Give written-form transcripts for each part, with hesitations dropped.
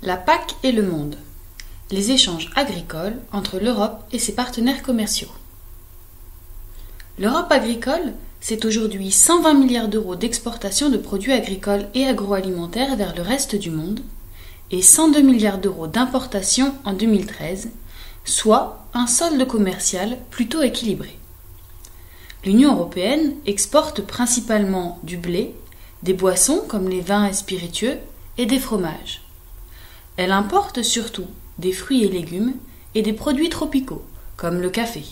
La PAC et le monde. Les échanges agricoles entre l'Europe et ses partenaires commerciaux. L'Europe agricole, c'est aujourd'hui 120 milliards d'euros d'exportation de produits agricoles et agroalimentaires vers le reste du monde et 102 milliards d'euros d'importation en 2013, soit un solde commercial plutôt équilibré. L'Union européenne exporte principalement du blé, des boissons comme les vins et spiritueux et des fromages. Elle importe surtout des fruits et légumes et des produits tropicaux, comme le café,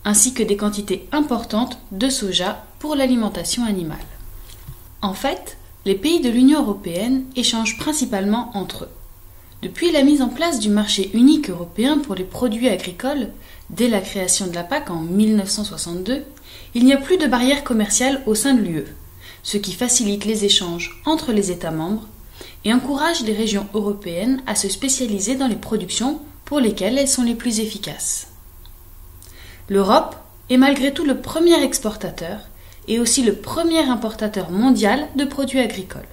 ainsi que des quantités importantes de soja pour l'alimentation animale. En fait, les pays de l'Union européenne échangent principalement entre eux. Depuis la mise en place du marché unique européen pour les produits agricoles, dès la création de la PAC en 1962, il n'y a plus de barrières commerciales au sein de l'UE, ce qui facilite les échanges entre les États membres et encourage les régions européennes à se spécialiser dans les productions pour lesquelles elles sont les plus efficaces. L'Europe est malgré tout le premier exportateur et aussi le premier importateur mondial de produits agricoles.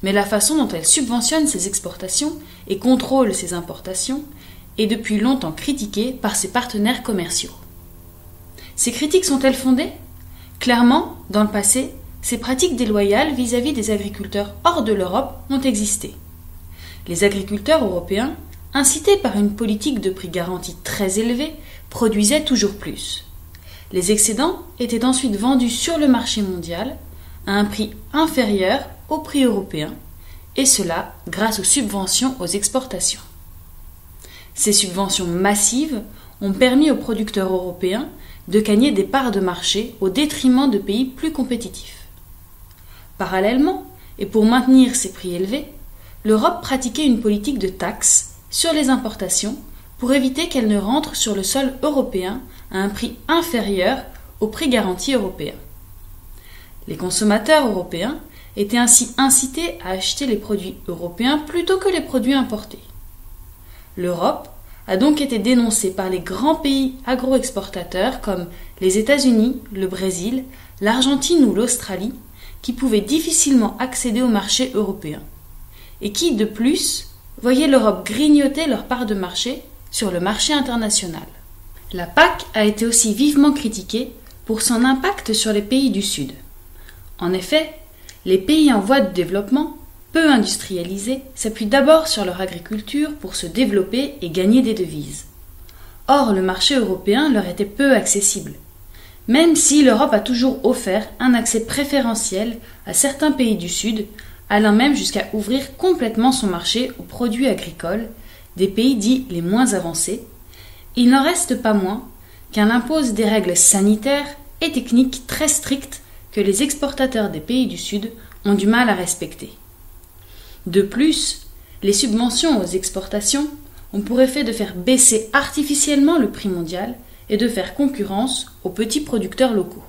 Mais la façon dont elle subventionne ses exportations et contrôle ses importations est depuis longtemps critiquée par ses partenaires commerciaux. Ces critiques sont-elles fondées ? Clairement, dans le passé, ces pratiques déloyales vis-à-vis des agriculteurs hors de l'Europe ont existé. Les agriculteurs européens, incités par une politique de prix garantis très élevée, produisaient toujours plus. Les excédents étaient ensuite vendus sur le marché mondial à un prix inférieur au prix européen, et cela grâce aux subventions aux exportations. Ces subventions massives ont permis aux producteurs européens de gagner des parts de marché au détriment de pays plus compétitifs. Parallèlement, et pour maintenir ces prix élevés, l'Europe pratiquait une politique de taxes sur les importations pour éviter qu'elles ne rentrent sur le sol européen à un prix inférieur au prix garanti européen. Les consommateurs européens étaient ainsi incités à acheter les produits européens plutôt que les produits importés. L'Europe a donc été dénoncée par les grands pays agro-exportateurs comme les États-Unis, le Brésil, l'Argentine ou l'Australie, qui pouvaient difficilement accéder au marché européen, et qui, de plus, voyaient l'Europe grignoter leur part de marché sur le marché international. La PAC a été aussi vivement critiquée pour son impact sur les pays du Sud. En effet, les pays en voie de développement, peu industrialisés, s'appuient d'abord sur leur agriculture pour se développer et gagner des devises. Or, le marché européen leur était peu accessible, même si l'Europe a toujours offert un accès préférentiel à certains pays du Sud, allant même jusqu'à ouvrir complètement son marché aux produits agricoles des pays dits les moins avancés, il n'en reste pas moins qu'elle impose des règles sanitaires et techniques très strictes que les exportateurs des pays du Sud ont du mal à respecter. De plus, les subventions aux exportations ont pour effet de faire baisser artificiellement le prix mondial et de faire concurrence aux petits producteurs locaux.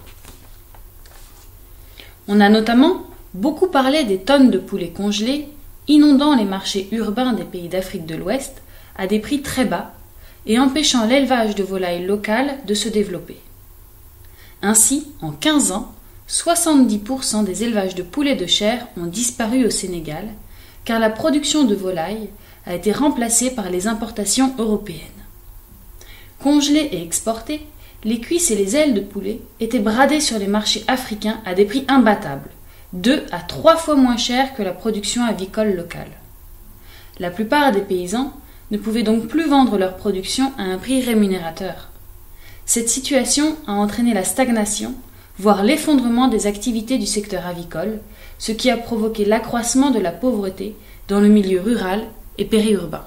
On a notamment beaucoup parlé des tonnes de poulets congelés inondant les marchés urbains des pays d'Afrique de l'Ouest à des prix très bas et empêchant l'élevage de volailles locales de se développer. Ainsi, en 15 ans, 70% des élevages de poulets de chair ont disparu au Sénégal, car la production de volailles a été remplacée par les importations européennes. Congelés et exportés, les cuisses et les ailes de poulet étaient bradées sur les marchés africains à des prix imbattables, 2 à 3 fois moins chers que la production avicole locale. La plupart des paysans ne pouvaient donc plus vendre leur production à un prix rémunérateur. Cette situation a entraîné la stagnation, voire l'effondrement des activités du secteur avicole, ce qui a provoqué l'accroissement de la pauvreté dans le milieu rural et périurbain.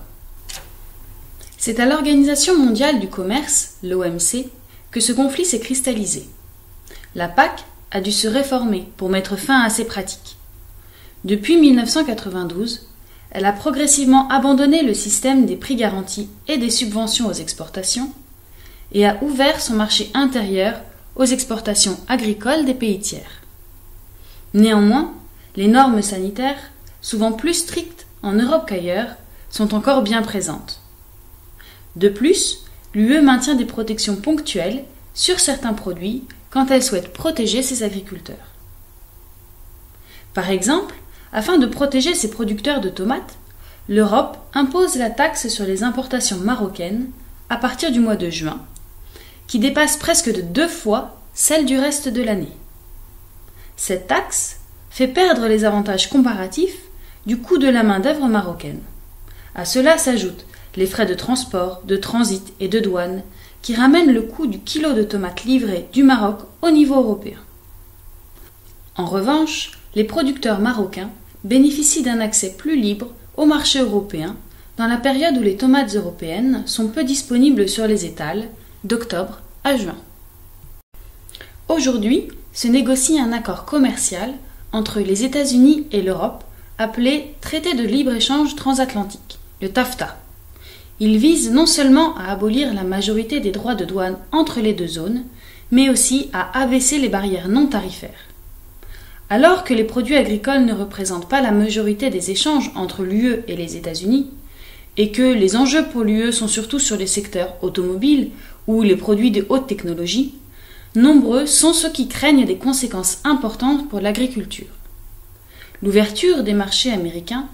C'est à l'Organisation mondiale du commerce, l'OMC, que ce conflit s'est cristallisé. La PAC a dû se réformer pour mettre fin à ces pratiques. Depuis 1992, elle a progressivement abandonné le système des prix garantis et des subventions aux exportations et a ouvert son marché intérieur aux exportations agricoles des pays tiers. Néanmoins, les normes sanitaires, souvent plus strictes en Europe qu'ailleurs, sont encore bien présentes. De plus, l'UE maintient des protections ponctuelles sur certains produits quand elle souhaite protéger ses agriculteurs. Par exemple, afin de protéger ses producteurs de tomates, l'Europe impose la taxe sur les importations marocaines à partir du mois de juin, qui dépasse presque de 2 fois celle du reste de l'année. Cette taxe fait perdre les avantages comparatifs du coût de la main-d'œuvre marocaine. À cela s'ajoutent les frais de transport, de transit et de douane qui ramènent le coût du kilo de tomates livré du Maroc au niveau européen. En revanche, les producteurs marocains bénéficient d'un accès plus libre au marché européen dans la période où les tomates européennes sont peu disponibles sur les étals, d'octobre à juin. Aujourd'hui, se négocie un accord commercial entre les États-Unis et l'Europe appelé Traité de libre-échange transatlantique, le TAFTA. Il vise non seulement à abolir la majorité des droits de douane entre les deux zones, mais aussi à abaisser les barrières non tarifaires. Alors que les produits agricoles ne représentent pas la majorité des échanges entre l'UE et les États-Unis, et que les enjeux pour l'UE sont surtout sur les secteurs automobiles ou les produits de haute technologie, nombreux sont ceux qui craignent des conséquences importantes pour l'agriculture. L'ouverture des marchés américains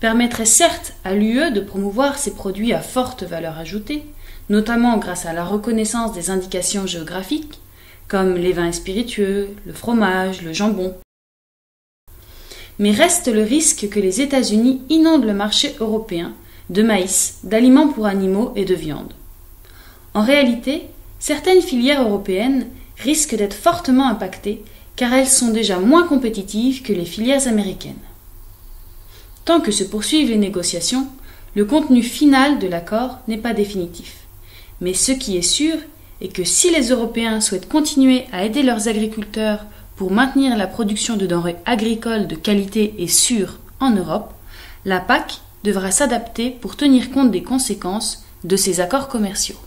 permettrait certes à l'UE de promouvoir ses produits à forte valeur ajoutée, notamment grâce à la reconnaissance des indications géographiques, comme les vins et spiritueux, le fromage, le jambon. Mais reste le risque que les États-Unis inondent le marché européen de maïs, d'aliments pour animaux et de viande. En réalité, certaines filières européennes risquent d'être fortement impactées car elles sont déjà moins compétitives que les filières américaines. Tant que se poursuivent les négociations, le contenu final de l'accord n'est pas définitif. Mais ce qui est sûr est que si les Européens souhaitent continuer à aider leurs agriculteurs pour maintenir la production de denrées agricoles de qualité et sûres en Europe, la PAC devra s'adapter pour tenir compte des conséquences de ces accords commerciaux.